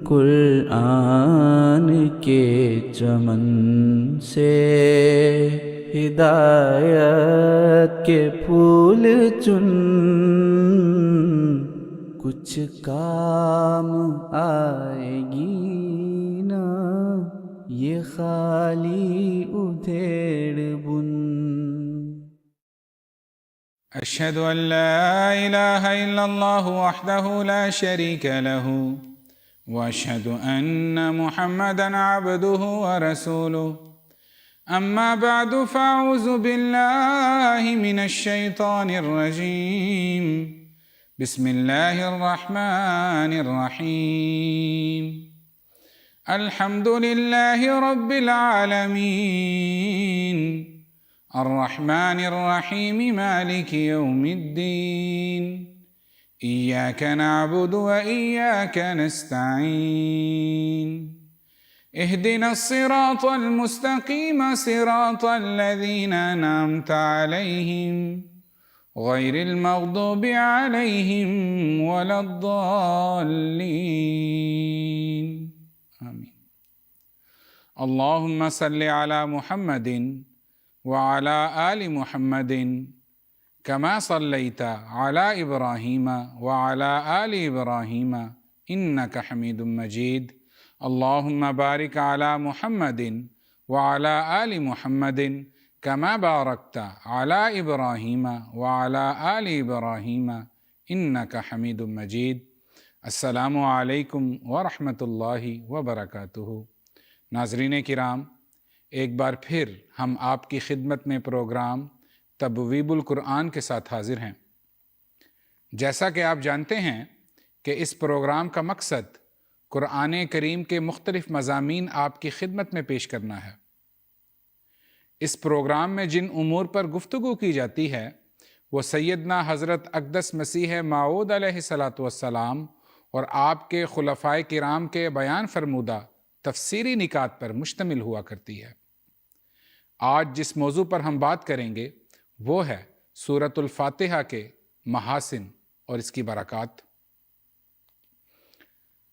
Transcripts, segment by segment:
قرآن کے چمن سے ہدایت کے پھول چن، کچھ کام آئے گی نا یہ خالی ادھیڑ بن۔ أشهد أن لا إله إلا الله وحده لا شريك له وأشهد أن محمدًا عبده ورسوله أما بعد فأعوذ بالله من الشيطان الرجيم بسم الله الرحمن الرحيم الحمد لله رب العالمين الرحمن الرحيم مالك يوم الدين إياك نعبد وإياك نستعين اهدنا الصراط المستقيم صراط الذين أنعمت عليهم غير المغضوب عليهم ولا الضالين آمين اللهم صل على محمد وعلى آل محمد كما صليت على إبراهيم وعلى آل إبراهيم إنك حميد مجيد اللهم بارك على محمد وعلى آل محمد كما باركت على إبراهيم وعلى آل إبراهيم إنك حميد مجيد السلام علیکم ورحمۃ اللہ وبرکاتہ۔ ناظرین کرام، ایک بار پھر ہم آپ کی خدمت میں پروگرام تبویب القرآن کے ساتھ حاضر ہیں۔ جیسا کہ آپ جانتے ہیں کہ اس پروگرام کا مقصد قرآن کریم کے مختلف مضامین آپ کی خدمت میں پیش کرنا ہے۔ اس پروگرام میں جن امور پر گفتگو کی جاتی ہے وہ سیدنا حضرت اقدس مسیح موعود علیہ السلام اور آپ کے خلفائے کرام کے بیان فرمودہ تفسیری نکات پر مشتمل ہوا کرتی ہے۔ آج جس موضوع پر ہم بات کریں گے وہ ہے سورۃ الفاتحہ کے محاسن اور اس کی برکات۔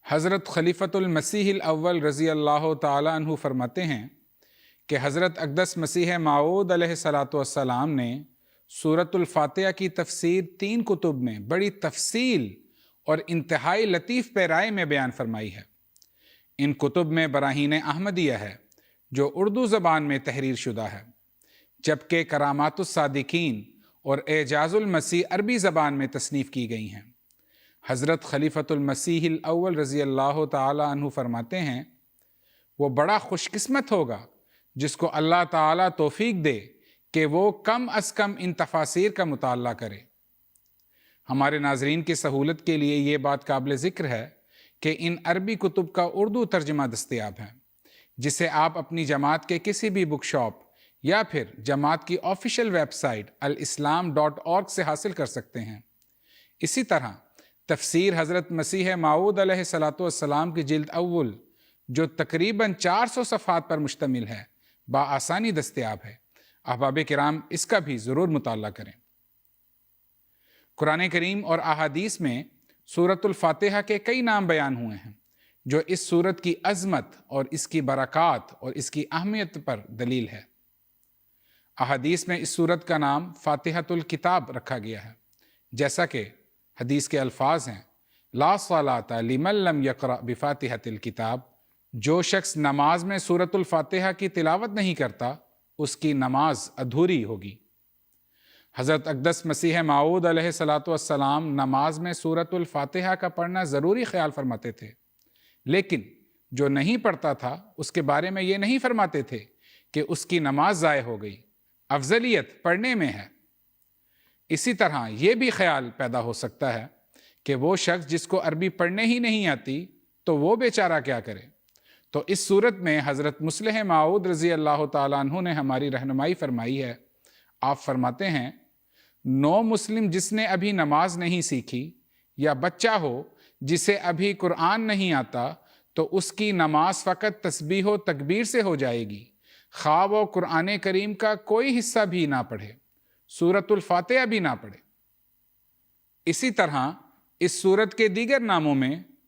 حضرت خلیفۃ المسیح الاول رضی اللہ تعالی عنہ فرماتے ہیں کہ حضرت اقدس مسیح موعود علیہ السلام نے سورۃ الفاتحہ کی تفسیر 3 کتب میں بڑی تفصیل اور انتہائی لطیف پیرائے میں بیان فرمائی ہے۔ ان کتب میں براہین احمدیہ ہے جو اردو زبان میں تحریر شدہ ہے، جبکہ کرامات الصادقین اور اعجاز المسیح عربی زبان میں تصنیف کی گئی ہیں۔ حضرت خلیفۃ المسیح الاول رضی اللہ تعالی عنہ فرماتے ہیں وہ بڑا خوش قسمت ہوگا جس کو اللہ تعالی توفیق دے کہ وہ کم از کم ان تفاسیر کا مطالعہ کرے۔ ہمارے ناظرین کی سہولت کے لیے یہ بات قابل ذکر ہے کہ ان عربی کتب کا اردو ترجمہ دستیاب ہے، جسے آپ اپنی جماعت کے کسی بھی بک شاپ یا پھر جماعت کی آفیشیل ویب سائٹ alislam.org سے حاصل کر سکتے ہیں۔ اسی طرح تفسیر حضرت مسیح موعود علیہ السلام کی جلد اول جو تقریباً 400 صفحات پر مشتمل ہے بآسانی دستیاب ہے۔ احباب کرام، اس کا بھی ضرور مطالعہ کریں۔ قرآن کریم اور احادیث میں سورۃ الفاتحہ کے کئی نام بیان ہوئے ہیں جو اس سورت کی عظمت اور اس کی برکات اور اس کی اہمیت پر دلیل ہے۔ احادیث میں اس سورت کا نام فاتحۃ الکتاب رکھا گیا ہے، جیسا کہ حدیث کے الفاظ ہیں لا صلاۃ لمن لم یقرأ بفاتحۃ الکتاب، جو شخص نماز میں سورۃ الفاتحہ کی تلاوت نہیں کرتا اس کی نماز ادھوری ہوگی۔ حضرت اقدس مسیح موعود علیہ السلام نماز میں سورۃ الفاتحہ کا پڑھنا ضروری خیال فرماتے تھے، لیکن جو نہیں پڑھتا تھا اس کے بارے میں یہ نہیں فرماتے تھے کہ اس کی نماز ضائع ہو گئی، افضلیت پڑھنے میں ہے۔ اسی طرح یہ بھی خیال پیدا ہو سکتا ہے کہ وہ شخص جس کو عربی پڑھنے ہی نہیں آتی تو وہ بیچارہ کیا کرے۔ تو اس صورت میں حضرت مسیح موعود رضی اللہ تعالیٰ عنہ نے ہماری رہنمائی فرمائی ہے۔ آپ فرماتے ہیں نو مسلم جس نے ابھی نماز نہیں سیکھی یا بچہ ہو جسے ابھی قرآن نہیں آتا تو اس کی نماز فقط تسبیح و تکبیر سے ہو جائے گی، خواہ وہ قرآن کریم کا کوئی حصہ بھی نہ پڑھے، سورۃ الفاتحہ بھی نہ پڑھے۔ اسی طرح اس سورت کے دیگر ناموں میں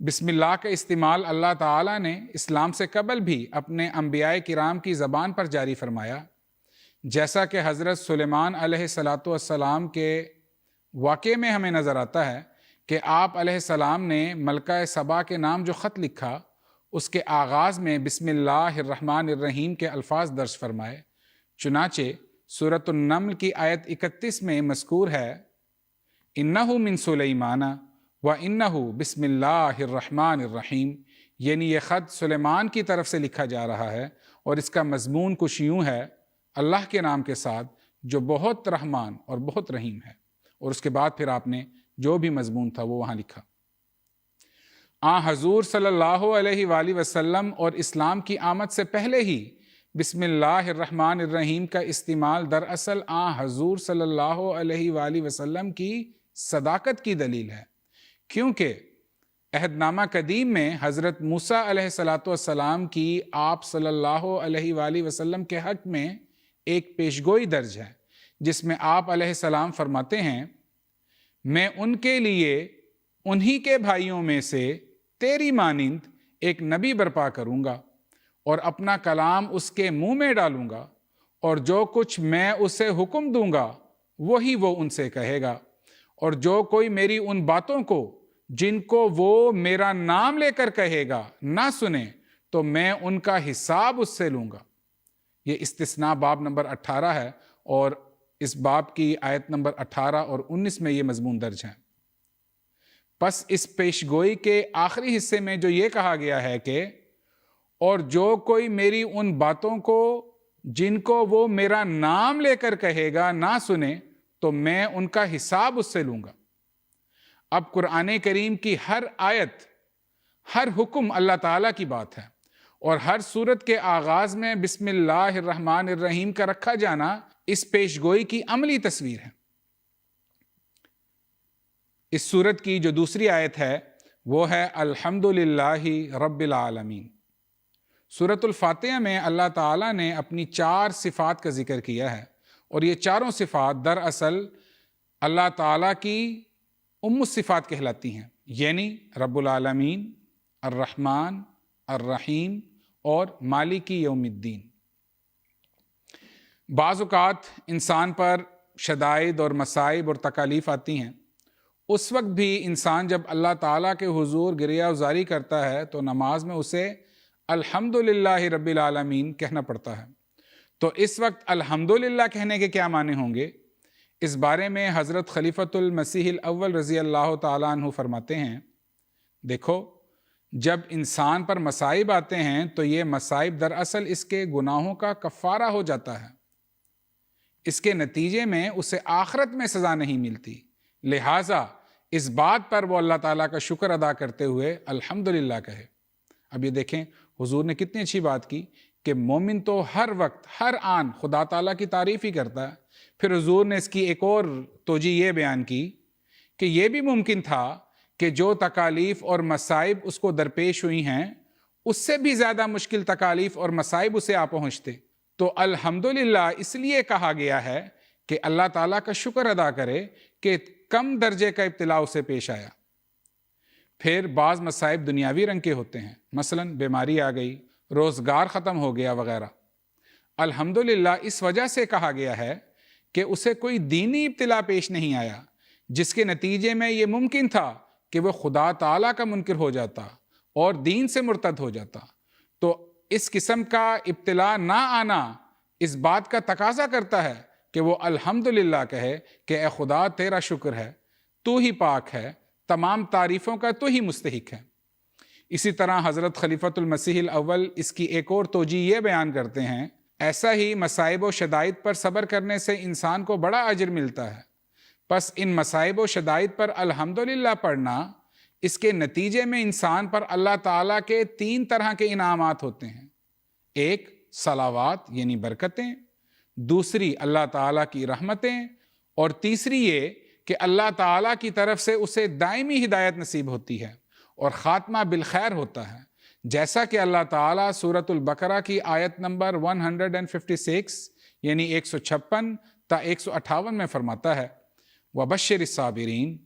بسم اللہ کا استعمال اللہ تعالیٰ نے اسلام سے قبل بھی اپنے انبیاء کرام کی زبان پر جاری فرمایا، جیسا کہ حضرت سلیمان علیہ السلام کے واقعے میں ہمیں نظر آتا ہے کہ آپ علیہ السلام نے ملکہ سبا کے نام جو خط لکھا اس کے آغاز میں بسم اللہ الرحمن الرحیم کے الفاظ درج فرمائے۔ چنانچہ سورۃ النمل کی آیت 31 میں مذکور ہے، اِنَّهُ مِن سُلَیمَانَ وَإِنَّهُ بسم اللہ الرحمن الرحیم، یعنی یہ خط سلیمان کی طرف سے لکھا جا رہا ہے اور اس کا مضمون کچھ یوں ہے، اللہ کے نام کے ساتھ جو بہت رحمان اور بہت رحیم ہے، اور اس کے بعد پھر آپ نے جو بھی مضمون تھا وہ وہاں لکھا۔ حضور صلی اللہ علیہ وآلہ وسلم اور اسلام کی آمد سے پہلے ہی بسم اللہ الرحمن الرحیم کا استعمال دراصل حضور صلی اللہ علیہ وآلہ وسلم کی صداقت کی دلیل ہے، کیونکہ عہد نامہ قدیم میں حضرت موسیٰ علیہ السلام کی آپ صلی اللہ علیہ وآلہ وسلم کے حق میں ایک پیشگوئی درج ہے، جس میں آپ علیہ السلام فرماتے ہیں، میں ان کے لیے انہی کے بھائیوں میں سے تیری مانند ایک نبی برپا کروں گا اور اپنا کلام اس کے منہ میں ڈالوں گا، اور جو کچھ میں اسے حکم دوں گا وہی وہ ان سے کہے گا، اور جو کوئی میری ان باتوں کو جن کو وہ میرا نام لے کر کہے گا نہ سنے تو میں ان کا حساب اس سے لوں گا۔ یہ استثناء باب نمبر 18 ہے، اور اس باب کی آیت نمبر 18 اور 19 میں یہ مضمون درج ہیں۔ پس اس پیشگوئی کے آخری حصے میں جو یہ کہا گیا ہے کہ اور جو کوئی میری ان باتوں کو جن کو وہ میرا نام لے کر کہے گا نہ سنے تو میں ان کا حساب اس سے لوں گا۔ اب قرآن کریم کی ہر آیت، ہر حکم اللہ تعالیٰ کی بات ہے، اور ہر سورت کے آغاز میں بسم اللہ الرحمن الرحیم کا رکھا جانا اس پیشگوئی کی عملی تصویر ہے۔ اس سورت کی جو دوسری آیت ہے وہ ہے الحمدللہ رب العالمین۔ سورۃ الفاتحہ میں اللہ تعالیٰ نے اپنی 4 صفات کا ذکر کیا ہے، اور یہ چاروں صفات دراصل اللہ تعالیٰ کی الصفات کہلاتی ہیں، یعنی رب العالمین، الرحمن، الرحیم اور مالکی یوم الدین۔ بعض اوقات انسان پر شدائد اور مصائب اور تکالیف آتی ہیں، اس وقت بھی انسان جب اللہ تعالیٰ کے حضور گریہ گزاری کرتا ہے تو نماز میں اسے الحمدللہ رب العالمین کہنا پڑتا ہے۔ تو اس وقت الحمدللہ کہنے کے کیا معنی ہوں گے؟ اس بارے میں حضرت خلیفۃ المسیح الاول رضی اللہ تعالیٰ عنہ فرماتے ہیں، دیکھو جب انسان پر مصائب آتے ہیں تو یہ مصائب دراصل اس کے گناہوں کا کفارہ ہو جاتا ہے، اس کے نتیجے میں اسے آخرت میں سزا نہیں ملتی، لہٰذا اس بات پر وہ اللہ تعالیٰ کا شکر ادا کرتے ہوئے الحمدللہ کہے۔ اب یہ دیکھیں حضور نے کتنی اچھی بات کی کہ مومن تو ہر وقت ہر آن خدا تعالیٰ کی تعریف ہی کرتا ہے۔ پھر حضور نے اس کی ایک اور توجہ یہ بیان کی کہ یہ بھی ممکن تھا کہ جو تکالیف اور مصائب اس کو درپیش ہوئی ہیں اس سے بھی زیادہ مشکل تکالیف اور مصائب اسے آ پہنچتے، تو الحمدللہ اس لیے کہا گیا ہے کہ اللہ تعالیٰ کا شکر ادا کرے کہ کم درجے کا ابتلا اسے پیش آیا۔ پھر بعض مصائب دنیاوی رنگ کے ہوتے ہیں، مثلا بیماری آ گئی، روزگار ختم ہو گیا وغیرہ۔ الحمدللہ اس وجہ سے کہا گیا ہے کہ اسے کوئی دینی ابتلا پیش نہیں آیا جس کے نتیجے میں یہ ممکن تھا کہ وہ خدا تعالیٰ کا منکر ہو جاتا اور دین سے مرتد ہو جاتا۔ تو اس قسم کا ابتلا نہ آنا اس بات کا تقاضا کرتا ہے کہ وہ الحمدللہ کہے کہ اے خدا تیرا شکر ہے، تو ہی پاک ہے، تمام تعریفوں کا تو ہی مستحق ہے۔ اسی طرح حضرت خلیفۃ المسیح الاول اس کی ایک اور توجہ یہ بیان کرتے ہیں، ایسا ہی مصائب و شدائد پر صبر کرنے سے انسان کو بڑا اجر ملتا ہے، پس ان مصائب و شدائد پر الحمدللہ پڑھنا، اس کے نتیجے میں انسان پر اللہ تعالیٰ کے 3 طرح کے انعامات ہوتے ہیں، ایک صلوات یعنی برکتیں، دوسری اللہ تعالیٰ کی رحمتیں، اور تیسری یہ کہ اللہ تعالیٰ کی طرف سے اسے دائمی ہدایت نصیب ہوتی ہے اور خاتمہ بالخیر ہوتا ہے، جیسا کہ اللہ تعالیٰ سورۃ البقرہ کی آیت نمبر 156 یعنی 156 تا 158 میں فرماتا ہے، وَبَشِّرِ الصَّابِرِينَ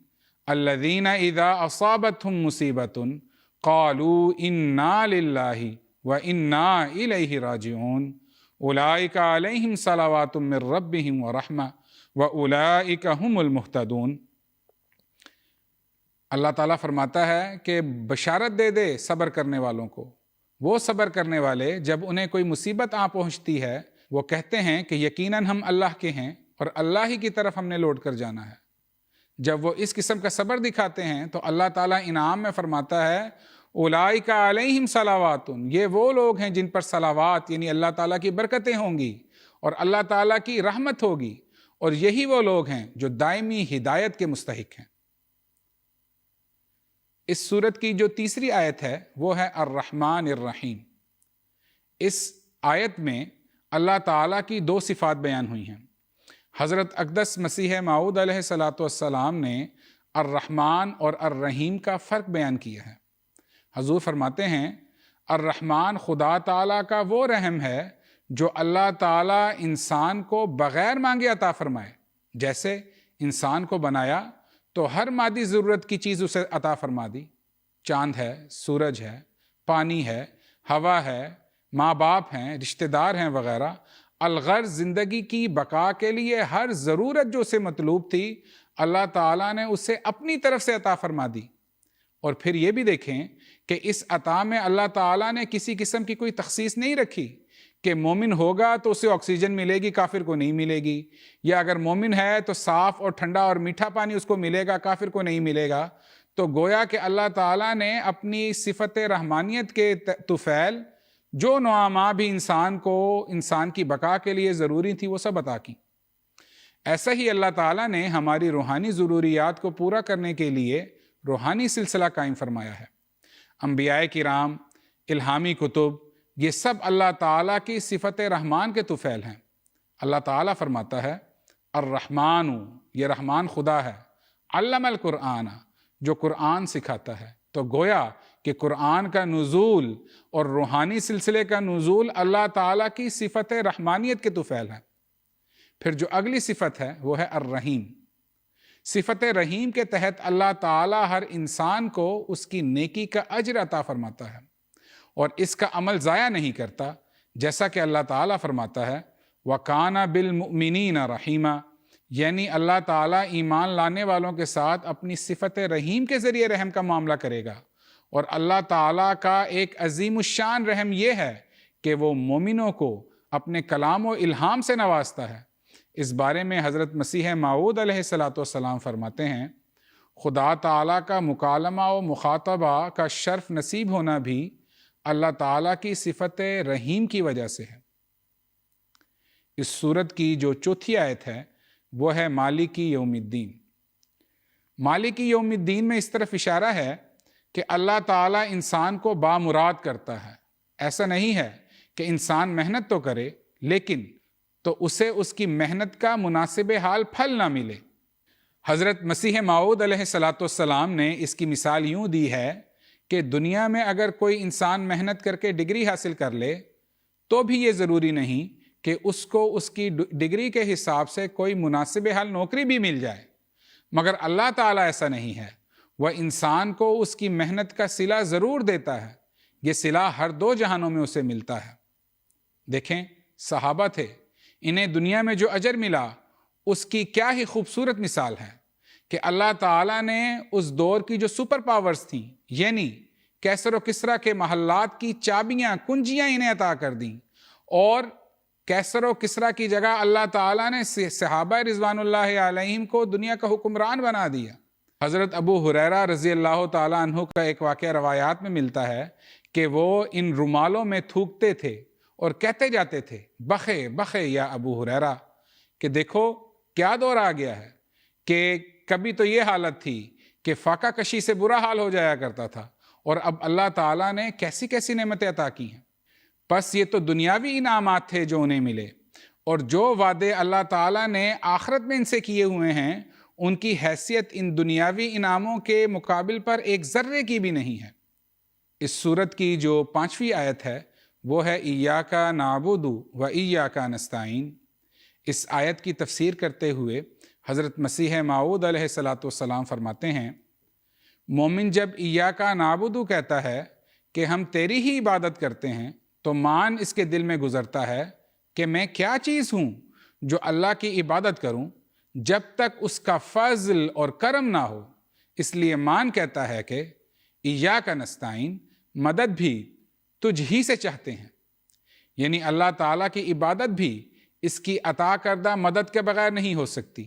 الَّذِينَ إِذَا أَصَابَتْهُمْ مُصِيبَةٌ قالوا انا للہ و انا الیہ راجعون اولئک علیہم صلوات من ربہم ورحمہ واولئک هم المہتدون۔ اللہ تعالیٰ فرماتا ہے کہ بشارت دے دے صبر کرنے والوں کو۔ وہ صبر کرنے والے جب انہیں کوئی مصیبت آ پہنچتی ہے وہ کہتے ہیں کہ یقیناً ہم اللہ کے ہیں اور اللہ ہی کی طرف ہم نے لوٹ کر جانا ہے۔ جب وہ اس قسم کا صبر دکھاتے ہیں تو اللہ تعالیٰ انعام میں فرماتا ہے اولئک علیہم صلوات، یہ وہ لوگ ہیں جن پر صلوات یعنی اللہ تعالیٰ کی برکتیں ہوں گی اور اللہ تعالیٰ کی رحمت ہوگی، اور یہی وہ لوگ ہیں جو دائمی ہدایت کے مستحق ہیں۔ اس سورت کی جو تیسری آیت ہے وہ ہے الرحمن الرحیم۔ اس آیت میں اللہ تعالیٰ کی دو صفات بیان ہوئی ہیں۔ حضرت اقدس مسیح موعود علیہ السلام نے الرحمن اور الرحیم کا فرق بیان کیا ہے۔ حضور فرماتے ہیں الرحمن خدا تعالیٰ کا وہ رحم ہے جو اللہ تعالیٰ انسان کو بغیر مانگے عطا فرمائے۔ جیسے انسان کو بنایا تو ہر مادی ضرورت کی چیز اسے عطا فرما دی، چاند ہے، سورج ہے، پانی ہے، ہوا ہے، ماں باپ ہیں، رشتہ دار ہیں وغیرہ۔ الغرض زندگی کی بقا کے لیے ہر ضرورت جو اسے مطلوب تھی اللہ تعالیٰ نے اسے اپنی طرف سے عطا فرما دی۔ اور پھر یہ بھی دیکھیں کہ اس عطا میں اللہ تعالیٰ نے کسی قسم کی کوئی تخصیص نہیں رکھی کہ مومن ہوگا تو اسے آکسیجن ملے گی، کافر کو نہیں ملے گی، یا اگر مومن ہے تو صاف اور ٹھنڈا اور میٹھا پانی اس کو ملے گا، کافر کو نہیں ملے گا۔ تو گویا کہ اللہ تعالیٰ نے اپنی صفت رحمانیت کے طفیل جو نعماء بھی انسان کی بقا کے لیے ضروری تھی وہ سب عطا کی۔ ایسا ہی اللہ تعالیٰ نے ہماری روحانی ضروریات کو پورا کرنے کے لیے روحانی سلسلہ قائم فرمایا ہے۔ انبیاء کرام، الہامی کتب، یہ سب اللہ تعالیٰ کی صفت رحمان کے طفیل ہیں۔ اللہ تعالیٰ فرماتا ہے الرحمن، یہ رحمان خدا ہے، علم القرآن، جو قرآن سکھاتا ہے۔ تو گویا کہ قرآن کا نزول اور روحانی سلسلے کا نزول اللہ تعالیٰ کی صفت رحمانیت کے طفیل ہے۔ پھر جو اگلی صفت ہے وہ ہے الرحیم۔ صفت رحیم کے تحت اللہ تعالیٰ ہر انسان کو اس کی نیکی کا اجر عطا فرماتا ہے اور اس کا عمل ضائع نہیں کرتا، جیسا کہ اللہ تعالیٰ فرماتا ہے وَكَانَ بِالْمُؤْمِنِينَ رَحِيمًا، یعنی اللہ تعالیٰ ایمان لانے والوں کے ساتھ اپنی صفت رحیم کے ذریعے رحم کا معاملہ کرے گا۔ اور اللہ تعالیٰ کا ایک عظیم الشان رحم یہ ہے کہ وہ مومنوں کو اپنے کلام و الہام سے نوازتا ہے۔ اس بارے میں حضرت مسیح موعود علیہ السلام فرماتے ہیں خدا تعالیٰ کا مکالمہ و مخاطبہ کا شرف نصیب ہونا بھی اللہ تعالیٰ کی صفت رحیم کی وجہ سے ہے۔ اس سورت کی جو چوتھی آیت ہے وہ ہے مالکی یوم الدین۔ مالکی یوم الدین میں اس طرف اشارہ ہے کہ اللہ تعالیٰ انسان کو بامراد کرتا ہے۔ ایسا نہیں ہے کہ انسان محنت تو کرے لیکن تو اسے اس کی محنت کا مناسب حال پھل نہ ملے۔ حضرت مسیح موعود علیہ السلام نے اس کی مثال یوں دی ہے کہ دنیا میں اگر کوئی انسان محنت کر کے ڈگری حاصل کر لے تو بھی یہ ضروری نہیں کہ اس کو اس کی ڈگری کے حساب سے کوئی مناسب حال نوکری بھی مل جائے، مگر اللہ تعالیٰ ایسا نہیں ہے۔ وہ انسان کو اس کی محنت کا صلہ ضرور دیتا ہے، یہ صلہ ہر دو جہانوں میں اسے ملتا ہے۔ دیکھیں صحابہ تھے، انہیں دنیا میں جو اجر ملا اس کی کیا ہی خوبصورت مثال ہے کہ اللہ تعالیٰ نے اس دور کی جو سپر پاورز تھیں یعنی کیسر و کسریٰ کے محلات کی چابیاں کنجیاں انہیں عطا کر دیں، اور کیسر و کسریٰ کی جگہ اللہ تعالیٰ نے صحابہ رضوان اللہ علیہم کو دنیا کا حکمران بنا دیا۔ حضرت ابو ہریرہ رضی اللہ تعالیٰ عنہ کا ایک واقعہ روایات میں ملتا ہے کہ وہ ان رومالوں میں تھوکتے تھے اور کہتے جاتے تھے بخے بخے یا ابو ہریرہ، کہ دیکھو کیا دور آ گیا ہے کہ کبھی تو یہ حالت تھی کہ فاقہ کشی سے برا حال ہو جایا کرتا تھا، اور اب اللہ تعالیٰ نے کیسی کیسی نعمتیں عطا کی ہیں۔ بس یہ تو دنیاوی انعامات تھے جو انہیں ملے، اور جو وعدے اللہ تعالیٰ نے آخرت میں ان سے کیے ہوئے ہیں ان کی حیثیت ان دنیاوی انعاموں کے مقابل پر ایک ذرے کی بھی نہیں ہے۔ اس سورت کی جو 5ویں آیت ہے وہ ہے ایاک نعبد و ایاک نستعین۔ اس آیت کی تفسیر کرتے ہوئے حضرت مسیح موعود علیہ السلام فرماتے ہیں مومن جب ایاکا نعبدو کہتا ہے کہ ہم تیری ہی عبادت کرتے ہیں تو مان اس کے دل میں گزرتا ہے کہ میں کیا چیز ہوں جو اللہ کی عبادت کروں جب تک اس کا فضل اور کرم نہ ہو۔ اس لیے مان کہتا ہے کہ ایاکا نستعین، مدد بھی تجھ ہی سے چاہتے ہیں، یعنی اللہ تعالیٰ کی عبادت بھی اس کی عطا کردہ مدد کے بغیر نہیں ہو سکتی۔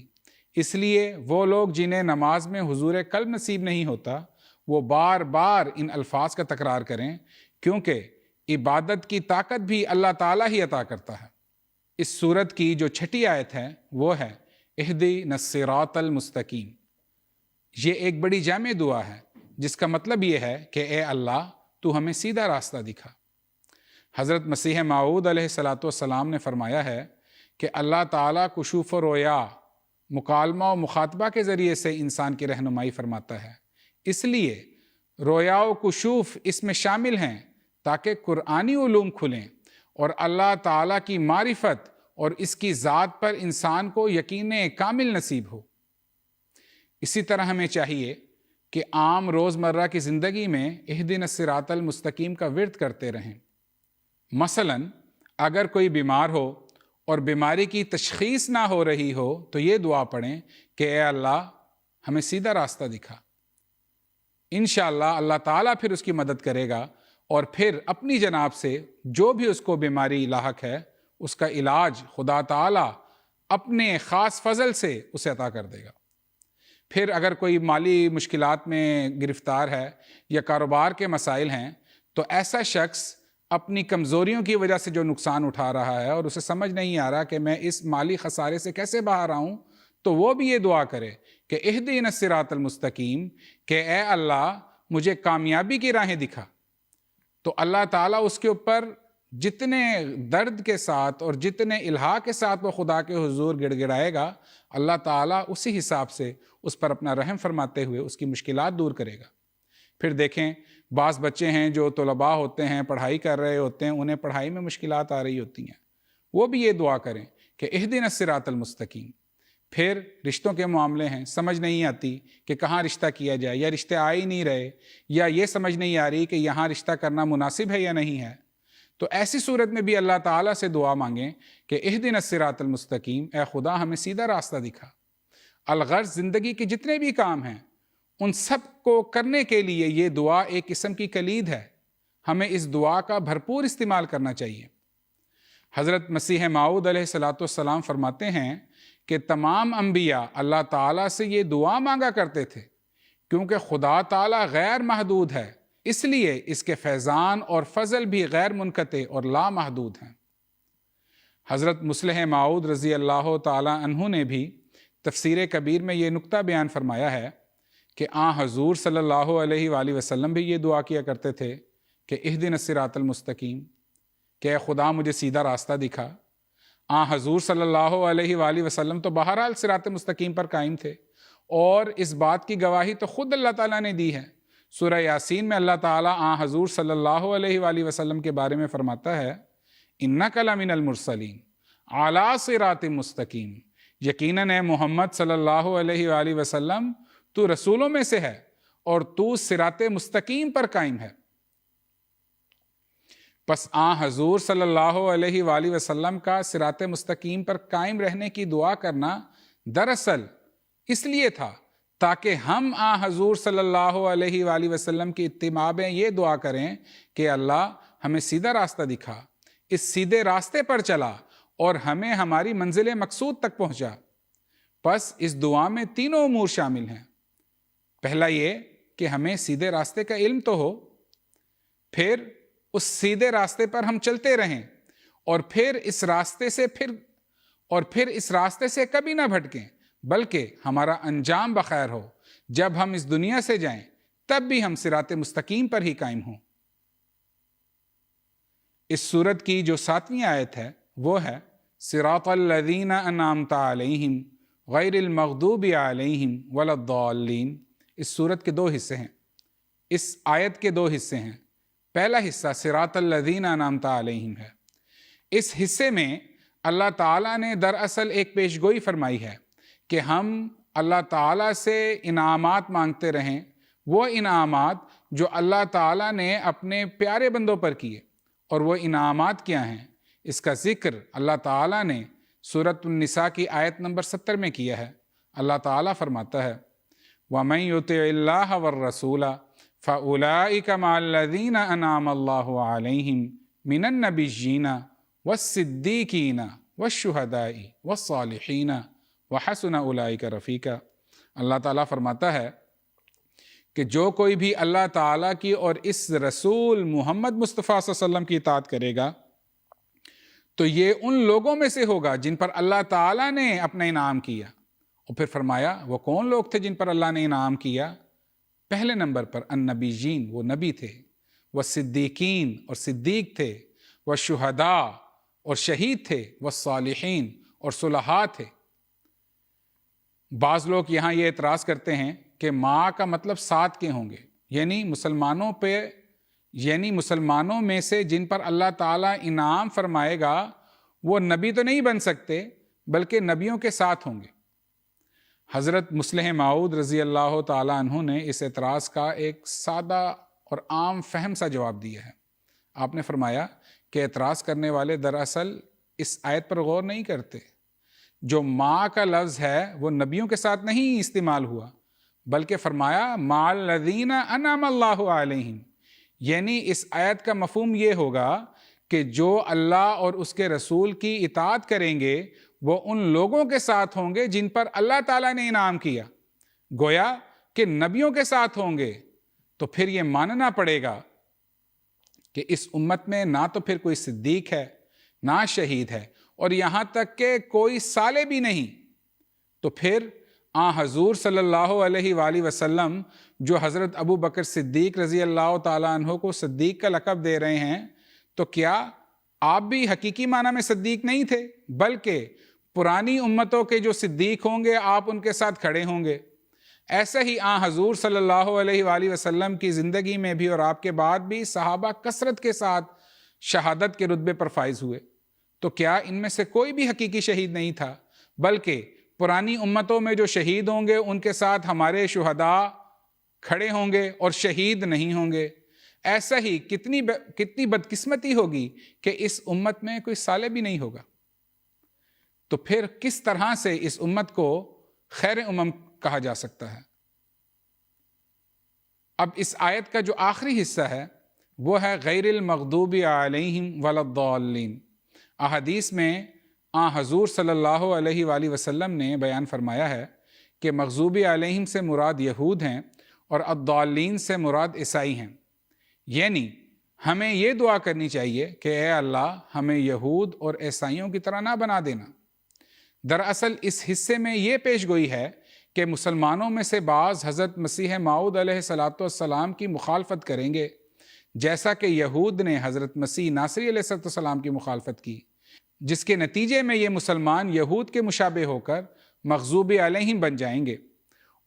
اس لیے وہ لوگ جنہیں نماز میں حضور قلب نصیب نہیں ہوتا وہ بار بار ان الفاظ کا تکرار کریں، کیونکہ عبادت کی طاقت بھی اللہ تعالیٰ ہی عطا کرتا ہے۔ اس سورت کی جو چھٹی آیت ہے وہ ہے اہدنا الصراط المستقیم۔ یہ ایک بڑی جامع دعا ہے جس کا مطلب یہ ہے کہ اے اللہ تو ہمیں سیدھا راستہ دکھا۔ حضرت مسیح موعود علیہ السلام نے فرمایا ہے کہ اللہ تعالیٰ کشوف و رویا، مکالمہ و مخاطبہ کے ذریعے سے انسان کی رہنمائی فرماتا ہے۔ اس لیے رویا و کشوف اس میں شامل ہیں تاکہ قرآنی علوم کھلیں اور اللہ تعالیٰ کی معرفت اور اس کی ذات پر انسان کو یقین کامل نصیب ہو۔ اسی طرح ہمیں چاہیے کہ عام روزمرہ کی زندگی میں اہدنا الصراط المستقیم کا ورد کرتے رہیں۔ مثلا اگر کوئی بیمار ہو اور بیماری کی تشخیص نہ ہو رہی ہو تو یہ دعا پڑھیں کہ اے اللہ ہمیں سیدھا راستہ دکھا۔ انشاءاللہ اللہ تعالیٰ پھر اس کی مدد کرے گا اور پھر اپنی جناب سے جو بھی اس کو بیماری لاحق ہے اس کا علاج خدا تعالیٰ اپنے خاص فضل سے اسے عطا کر دے گا۔ پھر اگر کوئی مالی مشکلات میں گرفتار ہے یا کاروبار کے مسائل ہیں تو ایسا شخص اپنی کمزوریوں کی وجہ سے جو نقصان اٹھا رہا ہے اور اسے سمجھ نہیں آ رہا کہ میں اس مالی خسارے سے کیسے باہر آؤں، تو وہ بھی یہ دعا کرے کہ اہدنا الصراط المستقیم، کہ اے اللہ مجھے کامیابی کی راہیں دکھا۔ تو اللہ تعالیٰ اس کے اوپر جتنے درد کے ساتھ اور جتنے الہا کے ساتھ وہ خدا کے حضور گڑ گڑائے گا، اللہ تعالیٰ اسی حساب سے اس پر اپنا رحم فرماتے ہوئے اس کی مشکلات دور کرے گا۔ پھر دیکھیں بعض بچے ہیں جو طلباء ہوتے ہیں، پڑھائی کر رہے ہوتے ہیں، انہیں پڑھائی میں مشکلات آ رہی ہوتی ہیں، وہ بھی یہ دعا کریں کہ اہدنا الصراط المستقیم۔ پھر رشتوں کے معاملے ہیں، سمجھ نہیں آتی کہ کہاں رشتہ کیا جائے، یا رشتے آ ہی نہیں رہے، یا یہ سمجھ نہیں آ رہی کہ یہاں رشتہ کرنا مناسب ہے یا نہیں ہے، تو ایسی صورت میں بھی اللہ تعالیٰ سے دعا مانگیں کہ اہدنا الصراط المستقیم، اے خدا ہمیں سیدھا راستہ دکھا۔ الغرض زندگی کے جتنے بھی کام ہیں ان سب کو کرنے کے لیے یہ دعا ایک قسم کی کلید ہے، ہمیں اس دعا کا بھرپور استعمال کرنا چاہیے۔ حضرت مسیح موعود علیہ السلام فرماتے ہیں کہ تمام انبیاء اللہ تعالیٰ سے یہ دعا مانگا کرتے تھے، کیونکہ خدا تعالیٰ غیر محدود ہے، اس لیے اس کے فیضان اور فضل بھی غیر منقطع اور لامحدود ہیں۔ حضرت مصلح موعود رضی اللہ تعالیٰ عنہ نے بھی تفسیر کبیر میں یہ نکتہ بیان فرمایا ہے کہ حضور صلی اللہ علیہ وآلہ وسلم بھی یہ دعا کیا کرتے تھے کہ اہدنا الصراط المستقیم، کہ اے خدا مجھے سیدھا راستہ دکھا۔ حضور صلی اللہ علیہ وآلہ وسلم تو بہرحال صراط مستقیم پر قائم تھے، اور اس بات کی گواہی تو خود اللہ تعالیٰ نے دی ہے۔ سورہ یاسین میں اللہ تعالیٰ حضور صلی اللہ علیہ وآلہ وسلم کے بارے میں فرماتا ہے اِنَّکَ لَمِنَ الْمُرْسَلِينَ عَلَىٰ صِرَاطٍ مُسْتَقِيمٍ، یقیناً اے محمد صلی اللہ علیہ وآلہ وسلم تو رسولوں میں سے ہے اور تو صراط مستقیم پر قائم ہے۔ پس حضور صلی اللہ علیہ وآلہ وسلم کا صراط مستقیم پر قائم رہنے کی دعا کرنا دراصل اس لیے تھا تاکہ ہم حضور صلی اللہ علیہ وآلہ وسلم کی اتباع میں یہ دعا کریں کہ اللہ ہمیں سیدھا راستہ دکھا، اس سیدھے راستے پر چلا اور ہمیں ہماری منزل مقصود تک پہنچا۔ پس اس دعا میں تینوں امور شامل ہیں۔ پہلا یہ کہ ہمیں سیدھے راستے کا علم تو ہو، پھر اس سیدھے راستے پر ہم چلتے رہیں، اور پھر اس راستے سے کبھی نہ بھٹکیں، بلکہ ہمارا انجام بخیر ہو، جب ہم اس دنیا سے جائیں تب بھی ہم صراط مستقیم پر ہی قائم ہوں۔ اس سورت کی جو 7ویں آیت ہے وہ ہے صراط الذین انعمت علیہم غیر المغضوب علیہم ولا الضالین۔ اس سورت کے 2 حصے ہیں، اس آیت کے 2 حصے ہیں۔ پہلا حصہ صراط الذین انعمت علیہم ہے۔ اس حصے میں اللہ تعالیٰ نے دراصل ایک پیشگوئی فرمائی ہے کہ ہم اللہ تعالیٰ سے انعامات مانگتے رہیں، وہ انعامات جو اللہ تعالیٰ نے اپنے پیارے بندوں پر کیے۔ اور وہ انعامات کیا ہیں؟ اس کا ذکر اللہ تعالیٰ نے سورۃ النساء کی آیت نمبر 70 میں کیا ہے۔ اللہ تعالیٰ فرماتا ہے وَمَن يُطِعِ اللَّهَ وَالرَّسُولَ فَأُولَٰئِكَ مَعَ الَّذِينَ أَنْعَمَ اللَّهُ عَلَيْهِم مِّنَ النَّبِيِّينَ وَالصِّدِّيقِينَ وَالشُّهَدَاءِ وَالصَّالِحِينَ وَحَسُنَ أُولَٰئِكَ رَفِیقًا۔ اللہ تعالیٰ فرماتا ہے کہ جو کوئی بھی اللہ تعالیٰ کی اور اس رسول محمد مصطفیٰ صلی اللہ علیہ وسلم کی اطاعت کرے گا تو یہ ان لوگوں میں سے ہوگا جن پر اللہ تعالیٰ نے اپنا انعام کیا۔ اور پھر فرمایا وہ کون لوگ تھے جن پر اللہ نے انعام کیا؟ پہلے نمبر پر النبیین، وہ نبی تھے، وہ صدیقین اور صدیق تھے، وہ شہداء اور شہید تھے، وہ صالحین اور صلحاء تھے۔ بعض لوگ یہاں یہ اعتراض کرتے ہیں کہ ماں کا مطلب ساتھ کے ہوں گے، یعنی مسلمانوں میں سے جن پر اللہ تعالیٰ انعام فرمائے گا وہ نبی تو نہیں بن سکتے بلکہ نبیوں کے ساتھ ہوں گے۔ حضرت مصلح موعود رضی اللہ تعالیٰ عنہ نے اس اعتراض کا ایک سادہ اور عام فہم سا جواب دیا ہے۔ آپ نے فرمایا کہ اعتراض کرنے والے دراصل اس آیت پر غور نہیں کرتے۔ جو ماں کا لفظ ہے وہ نبیوں کے ساتھ نہیں استعمال ہوا بلکہ فرمایا مع الذین انعم اللہ علیہم، یعنی اس آیت کا مفہوم یہ ہوگا کہ جو اللہ اور اس کے رسول کی اطاعت کریں گے وہ ان لوگوں کے ساتھ ہوں گے جن پر اللہ تعالیٰ نے انعام کیا۔ گویا کہ نبیوں کے ساتھ ہوں گے، تو پھر یہ ماننا پڑے گا کہ اس امت میں نہ تو پھر کوئی صدیق ہے، نہ شہید ہے، اور یہاں تک کہ کوئی صالح بھی نہیں۔ تو پھر حضور صلی اللہ علیہ وآلہ وسلم جو حضرت ابو بکر صدیق رضی اللہ تعالیٰ عنہ کو صدیق کا لقب دے رہے ہیں، تو کیا آپ بھی حقیقی معنی میں صدیق نہیں تھے بلکہ پرانی امتوں کے جو صدیق ہوں گے آپ ان کے ساتھ کھڑے ہوں گے؟ ایسا ہی حضور صلی اللہ علیہ وآلہ وسلم کی زندگی میں بھی اور آپ کے بعد بھی صحابہ کثرت کے ساتھ شہادت کے رتبے پر فائز ہوئے۔ تو کیا ان میں سے کوئی بھی حقیقی شہید نہیں تھا بلکہ پرانی امتوں میں جو شہید ہوں گے ان کے ساتھ ہمارے شہداء کھڑے ہوں گے اور شہید نہیں ہوں گے؟ ایسا ہی کتنی بدقسمتی ہوگی کہ اس امت میں کوئی صالح بھی نہیں ہوگا۔ تو پھر کس طرح سے اس امت کو خیر امم کہا جا سکتا ہے؟ اب اس آیت کا جو آخری حصہ ہے وہ ہے غیر المغضوب علیہم ولا الضالین۔ احادیث میں حضور صلی اللہ علیہ وآلہ وسلم نے بیان فرمایا ہے کہ مغضوب علیہم سے مراد یہود ہیں اور الضالین سے مراد عیسائی ہیں۔ یعنی ہمیں یہ دعا کرنی چاہیے کہ اے اللہ ہمیں یہود اور عیسائیوں کی طرح نہ بنا دینا۔ دراصل اس حصے میں یہ پیش گوئی ہے کہ مسلمانوں میں سے بعض حضرت مسیح موعود علیہ السلام کی مخالفت کریں گے، جیسا کہ یہود نے حضرت مسیح ناصری علیہ السلام کی مخالفت کی، جس کے نتیجے میں یہ مسلمان یہود کے مشابہ ہو کر مغضوب علیہم بن جائیں گے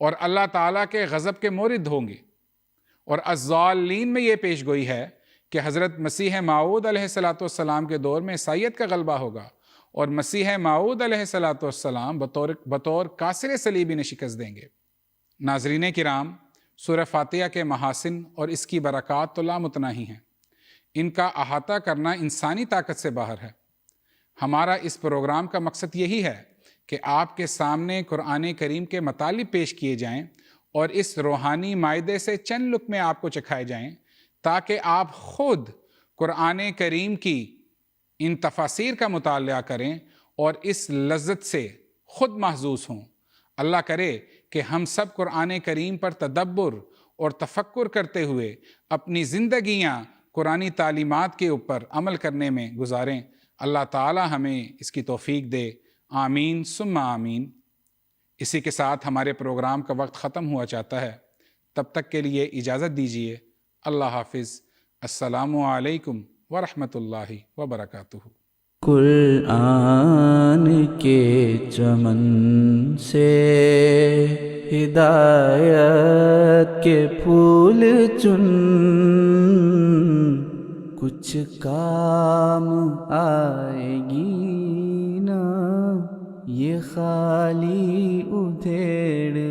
اور اللہ تعالیٰ کے غضب کے مورد ہوں گے۔ اور الضالین میں یہ پیش گوئی ہے کہ حضرت مسیح موعود علیہ السلام کے دور میں عیسائیت کا غلبہ ہوگا اور مسیح موعود علیہ السلام بطور کاسر صلیبی نے شکست دیں گے۔ ناظرین کرام، سورہ فاتحہ کے محاسن اور اس کی برکات تو لامتناہی ہیں۔ ان کا احاطہ کرنا انسانی طاقت سے باہر ہے۔ ہمارا اس پروگرام کا مقصد یہی ہے کہ آپ کے سامنے قرآن کریم کے مطالب پیش کیے جائیں اور اس روحانی مائدے سے چند لقمے آپ کو چکھائے جائیں تاکہ آپ خود قرآن کریم کی ان تفاسیر کا مطالعہ کریں اور اس لذت سے خود محظوظ ہوں۔ اللہ کرے کہ ہم سب قرآن کریم پر تدبر اور تفکر کرتے ہوئے اپنی زندگیاں قرآنی تعلیمات کے اوپر عمل کرنے میں گزاریں۔ اللہ تعالی ہمیں اس کی توفیق دے، آمین ثم آمین۔ اسی کے ساتھ ہمارے پروگرام کا وقت ختم ہوا چاہتا ہے، تب تک کے لیے اجازت دیجیے۔ اللہ حافظ۔ السلام علیکم ورحمۃ اللہ وبرکاتہ۔ قرآن کے چمن سے ہدایت کے پھول چن، کچھ کام آئے گی نا یہ خالی ادھیڑ